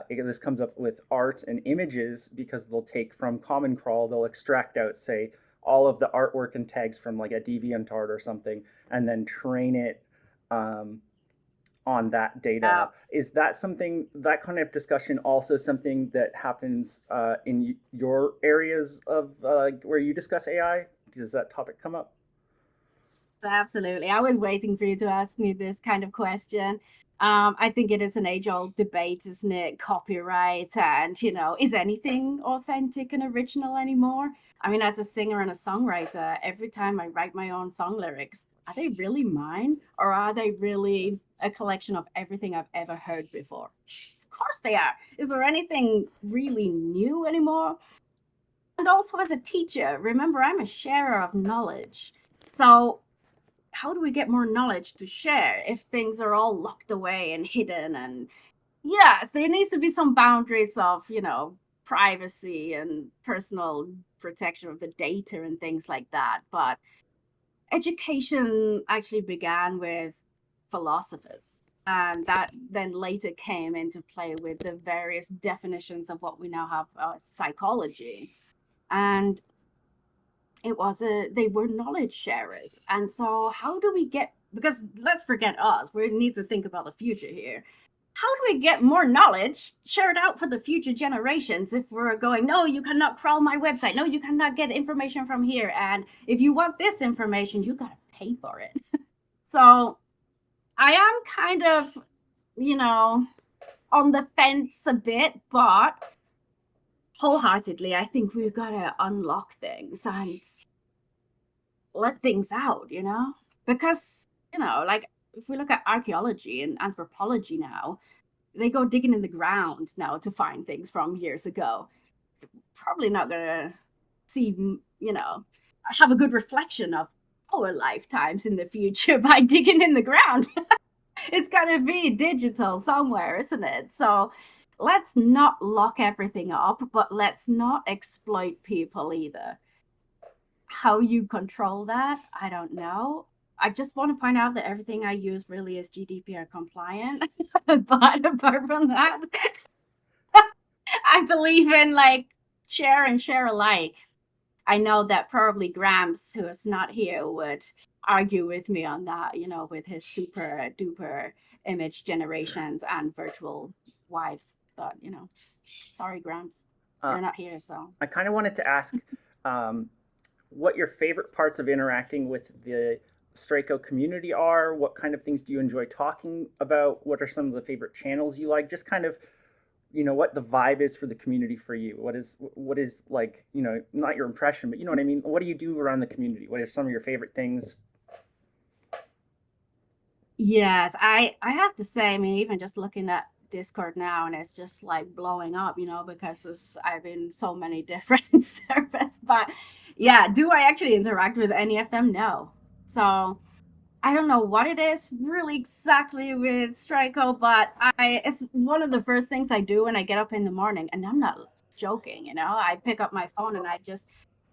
this comes up with art and images because they'll take from Common Crawl, they'll extract out, say, all of the artwork and tags from like a DeviantArt or something, and then train it on that data. Is that something, that kind of discussion also something that happens in your areas of where you discuss AI? Does that topic come up? Absolutely. I was waiting for you to ask me this kind of question. I think it is an age-old debate, isn't it? Copyright and, is anything authentic and original anymore? I mean, as a singer and a songwriter, every time I write my own song lyrics, are they really mine or are they really a collection of everything I've ever heard before? Of course they are. Is there anything really new anymore? And also as a teacher, remember, I'm a sharer of knowledge. So how do we get more knowledge to share if things are all locked away and hidden? And yes, there needs to be some boundaries of, privacy and personal protection of the data and things like that. But education actually began with philosophers. And that then later came into play with the various definitions of what we now have psychology. And they were knowledge sharers. And so how do we get, because let's forget us, we need to think about the future here. How do we get more knowledge shared out for the future generations if we're going, no, you cannot crawl my website, no, you cannot get information from here, and if you want this information, you got to pay for it. So I am kind of, on the fence a bit, but wholeheartedly, I think we've got to unlock things and let things out, because, like if we look at archaeology and anthropology now, they go digging in the ground now to find things from years ago. They're probably not going to see, have a good reflection of our lifetimes in the future by digging in the ground. It's got to be digital somewhere, isn't it? So let's not lock everything up, but let's not exploit people either. How you control that, I don't know. I just want to point out that everything I use really is GDPR compliant. But apart from that, I believe in like share and share alike. I know that probably Gramps, who is not here, would argue with me on that, with his super duper image generations and virtual wives. But, sorry, Gramps, you're not here. So I kind of wanted to ask what your favorite parts of interacting with the Straico community are. What kind of things do you enjoy talking about? What are some of the favorite channels you like? Just kind of, what the vibe is for the community for you. What is like, not your impression, but you know what I mean? What do you do around the community? What are some of your favorite things? Yes, I have to say, I mean, even just looking at Discord now, and it's just like blowing up, because I've been so many different servers. But yeah, do I actually interact with any of them? No. So I don't know what it is really exactly with Straico, but it's one of the first things I do when I get up in the morning, and I'm not joking, I pick up my phone and I just,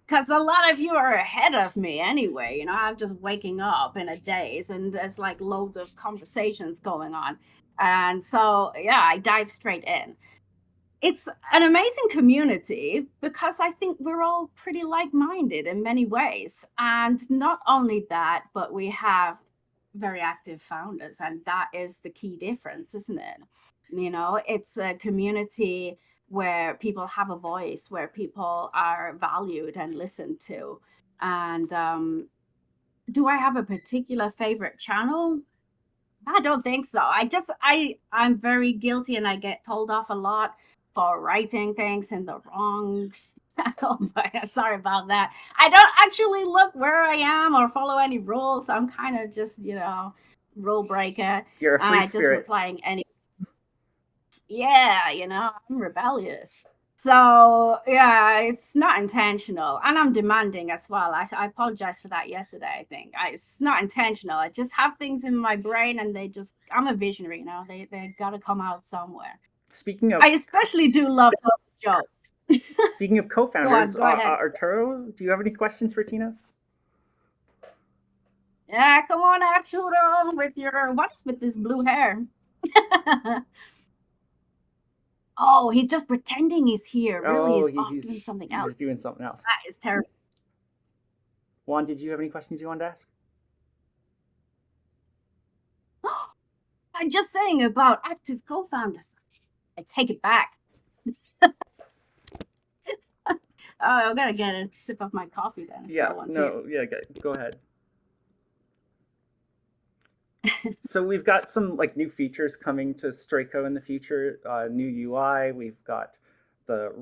because a lot of you are ahead of me anyway, I'm just waking up in a daze and there's like loads of conversations going on. And so, yeah, I dive straight in. It's an amazing community because I think we're all pretty like-minded in many ways. And not only that, but we have very active founders, and that is the key difference, isn't it? It's a community where people have a voice, where people are valued and listened to. And do I have a particular favorite channel? I don't think so. I'm very guilty, and I get told off a lot for writing things in the wrong channel. But sorry about that. I don't actually look where I am or follow any rules. I'm kind of just, rule breaker. You're a free and I spirit. just replying any. Yeah, I'm rebellious. So yeah, it's not intentional, and I'm demanding as well. I apologized for that yesterday. I think it's not intentional. I just have things in my brain, and I'm a visionary. You know, they got to come out somewhere. Speaking of I especially do love those jokes. speaking of Go on, co-founders, go ahead. Arturo, do you have any questions for Tina? Yeah, come on, Arturo, with your what's with this blue hair? Oh, he's just pretending he's here. Really, Oh, he's off doing something else. he's doing something else. That is terrible. Juan, did you have any questions you wanted to ask? I'm just saying about active co-founders. I take it back. Oh, I'm gonna get a sip of my coffee then. Yeah, no, yeah, go ahead. So we've got some like new features coming to Straico in the future. New UI. We've got the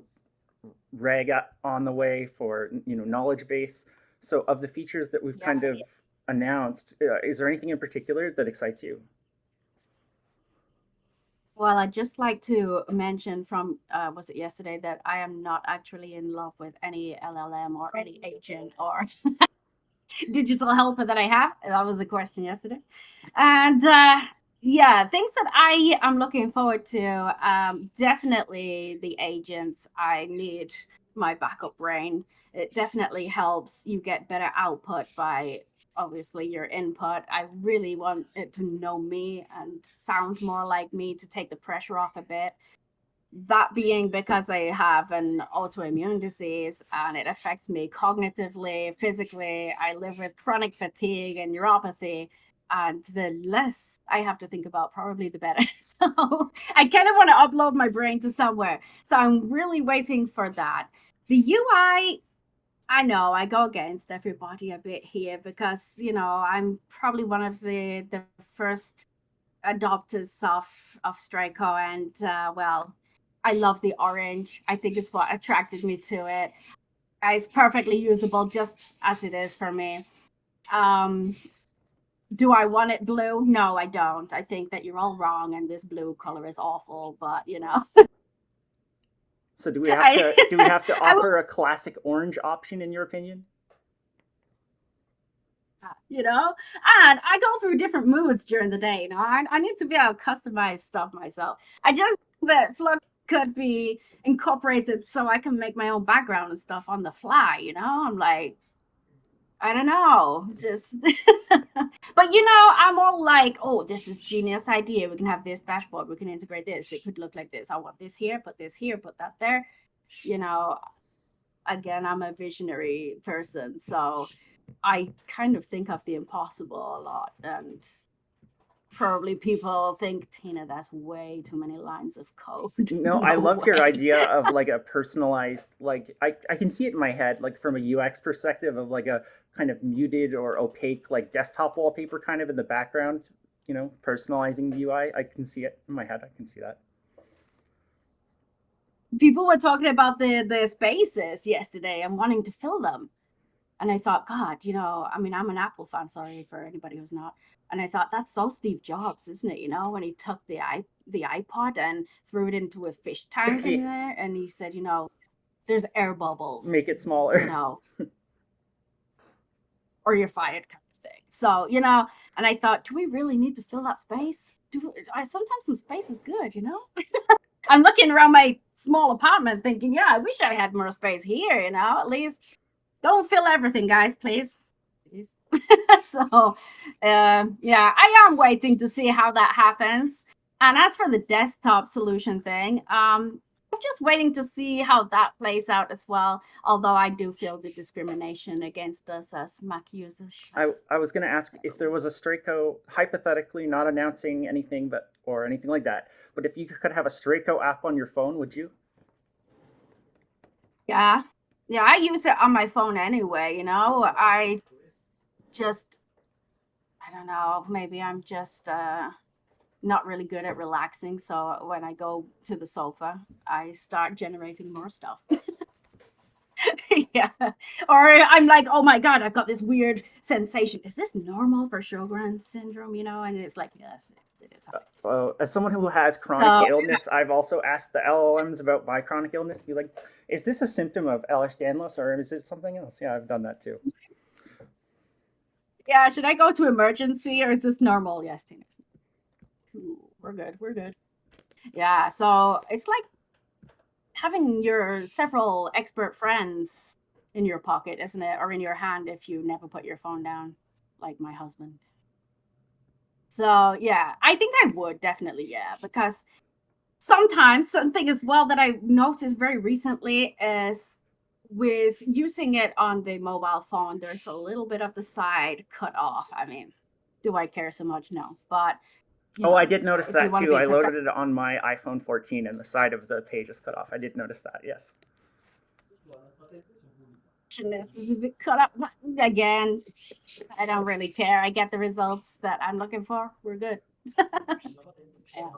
reg on the way for knowledge base. So of the features that we've kind of announced, is there anything in particular that excites you? Well, I'd just like to mention from, was it yesterday, that I am not actually in love with any LLM or any agent or digital helper that I have. That was the question yesterday. And yeah, things that I am looking forward to, definitely the agents. I need my backup brain. It definitely helps you get better output by obviously your input. I really want it to know me and sound more like me to take the pressure off a bit. That being because I have an autoimmune disease and it affects me cognitively, physically. I live with chronic fatigue and neuropathy. And the less I have to think about, probably the better. So I kind of want to upload my brain to somewhere. So I'm really waiting for that. The UI, I know I go against everybody a bit here because, I'm probably one of the first adopters of Straico, and well, I love the orange. I think it's what attracted me to it. It's perfectly usable just as it is for me. Do I want it blue? No, I don't. I think that you're all wrong, and this blue color is awful. But So do we have to offer a classic orange option in your opinion? And I go through different moods during the day. I need to be able to customize stuff myself. I just think that Flux could be incorporated so I can make my own background and stuff on the fly. I'm like, I don't know, just but I'm all like, oh, this is genius idea. We can have this dashboard, we can integrate this, it could look like this. I want this here, put that there. Again, I'm a visionary person, so I kind of think of the impossible a lot, and probably people think, Tina, that's way too many lines of code. No, I love your idea of like a personalized, like I can see it in my head, like from a UX perspective of like a kind of muted or opaque like desktop wallpaper kind of in the background, personalizing the UI. I can see it in my head. I can see that. People were talking about the spaces yesterday and wanting to fill them. And I thought, God, I'm an Apple fan, sorry for anybody who's not. And I thought, that's so Steve Jobs, isn't it? When he took the iPod and threw it into a fish tank in there, and he said, there's air bubbles. Make it smaller. Or you're fired kind of thing. So, and I thought, do we really need to fill that space? Sometimes some space is good, I'm looking around my small apartment thinking, yeah, I wish I had more space here, at least. Don't fill everything, guys, please. So, yeah, I am waiting to see how that happens. And as for the desktop solution thing, I'm just waiting to see how that plays out as well. Although I do feel the discrimination against us as Mac users. I was going to ask if there was a Straico, hypothetically, not announcing anything, or anything like that. But if you could have a Straico app on your phone, would you? Yeah. Yeah, I use it on my phone anyway, I don't know, maybe I'm just not really good at relaxing. So when I go to the sofa, I start generating more stuff. Yeah. Or I'm like, oh my God, I've got this weird sensation. Is this normal for Sjogren's syndrome? And it's like, yes, It is. As someone who has chronic illness, I've also asked the LLMs about my chronic illness. Be like, is this a symptom of Ehlers-Danlos or is it something else? Yeah, I've done that too. Yeah, should I go to emergency or is this normal? Yes, Tina. We're good. We're good. Yeah, so it's like having your several expert friends in your pocket, isn't it? Or in your hand if you never put your phone down, like my husband. So yeah, I think I would definitely, yeah, because sometimes something as well that I noticed very recently is with using it on the mobile phone, there's a little bit of the side cut off. I mean, do I care so much? No, but I did notice that too. I loaded perfect- it on my iPhone 14 and the side of the page is cut off. I did notice that, yes. Is a bit cut up again. I don't really care. I get the results that I'm looking for. We're good. Yeah.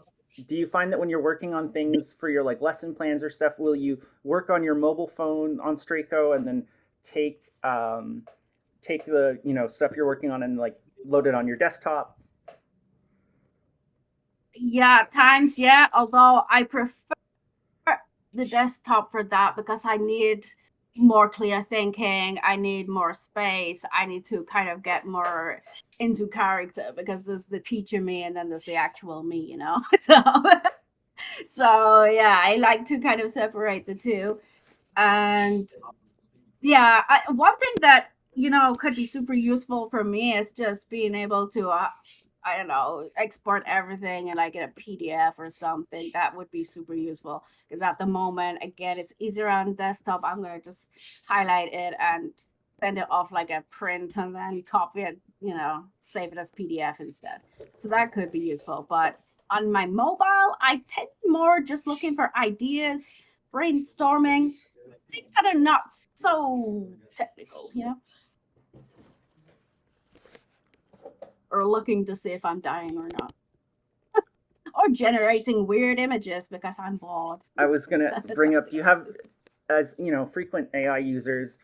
Do you find that when you're working on things for your like lesson plans or stuff, will you work on your mobile phone on Straico and then take take the stuff you're working on and like load it on your desktop? Yeah, times, yeah. Although I prefer the desktop for that because I need more clear thinking. I need more space. I need to kind of get more into character because there's the teacher me and then there's the actual me, you know? So yeah, I like to kind of separate the two. And yeah, one thing that, could be super useful for me is just being able to I don't know, export everything and like get a PDF or something. That would be super useful because at the moment, again, it's easier on desktop. I'm gonna just highlight it and send it off like a print and then copy it, save it as PDF instead. So that could be useful. But on my mobile, I tend more just looking for ideas, brainstorming, things that are not so technical, or looking to see if I'm dying or not. Or generating weird images because I'm bored. I was gonna bring up, you have, as frequent AI users,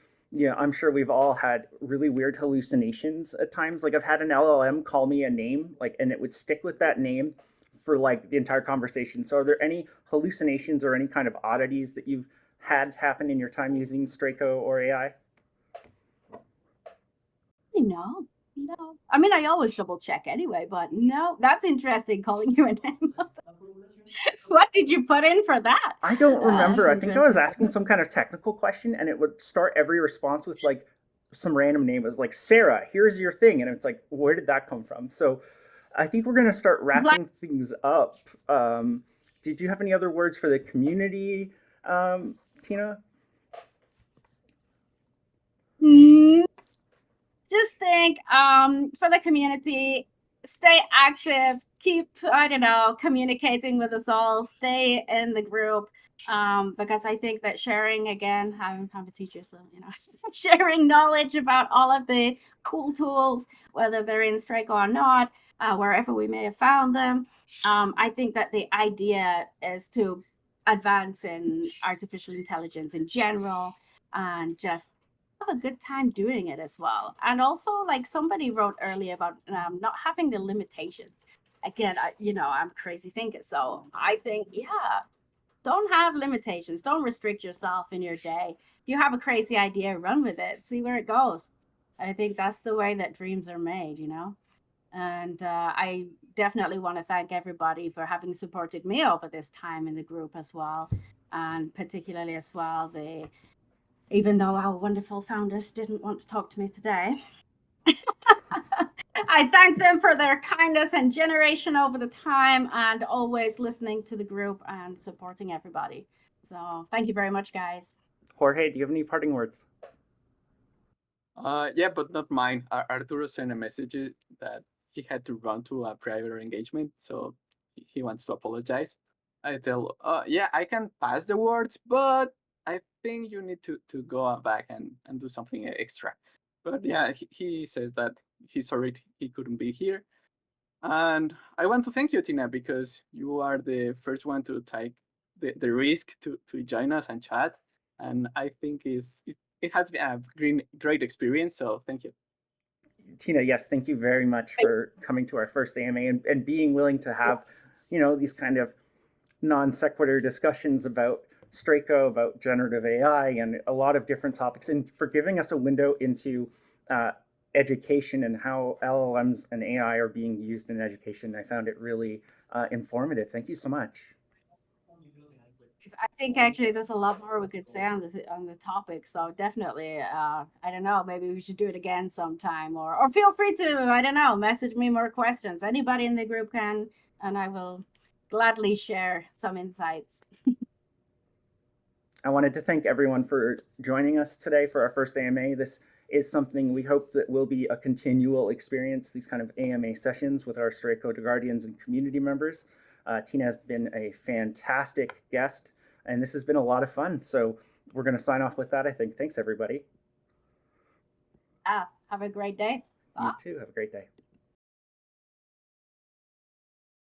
I'm sure we've all had really weird hallucinations at times. Like I've had an LLM call me a name, like, and it would stick with that name for like the entire conversation. So are there any hallucinations or any kind of oddities that you've had happen in your time using Straico or AI? No. I mean, I always double check anyway, but no, that's interesting calling you a name. What did you put in for that? I don't remember. I think I was asking some kind of technical question and it would start every response with like some random name. It was like, Sarah, here's your thing. And it's like, where did that come from? So I think we're going to start wrapping things up. Did you have any other words for the community, Tina? Just think for the community, stay active, keep, I don't know, communicating with us all, stay in the group. Because I think that sharing, again, I'm a teacher, so sharing knowledge about all of the cool tools, whether they're in Straico or not, wherever we may have found them. I think that the idea is to advance in artificial intelligence in general and just have a good time doing it as well. And also, like somebody wrote earlier about not having the limitations. Again, I'm a crazy thinker, so I think, yeah, don't have limitations. Don't restrict yourself in your day. If you have a crazy idea, run with it. See where it goes. I think that's the way that dreams are made, And I definitely want to thank everybody for having supported me over this time in the group as well. And particularly as well, even though our wonderful founders didn't want to talk to me today. I thank them for their kindness and generation over the time and always listening to the group and supporting everybody. So thank you very much, guys. Jorge, do you have any parting words? Yeah, but not mine. Arturo sent a message that he had to run to a private engagement, so he wants to apologize. I tell, yeah, I can pass the words, but I think you need to go back and do something extra. But yeah, he says that he's sorry he couldn't be here. And I want to thank you, Tina, because you are the first one to take the risk to join us and chat. And I think it has been a great experience. So thank you. Tina, yes, thank you very much for coming to our first AMA and being willing to have, these kind of non sequitur discussions about Straico, about generative AI, and a lot of different topics, and for giving us a window into education and how LLMs and AI are being used in education. I found it really informative. Thank you so much. I think actually there's a lot more we could say on the topic. So definitely, I don't know, maybe we should do it again sometime, or feel free to, I don't know, message me more questions. Anybody in the group can, and I will gladly share some insights. I wanted to thank everyone for joining us today for our first AMA. This is something we hope that will be a continual experience, these kind of AMA sessions with our Straico Guardians and community members. Tina has been a fantastic guest, and this has been a lot of fun. So we're going to sign off with that, I think. Thanks, everybody. Have a great day. Bye. You too. Have a great day.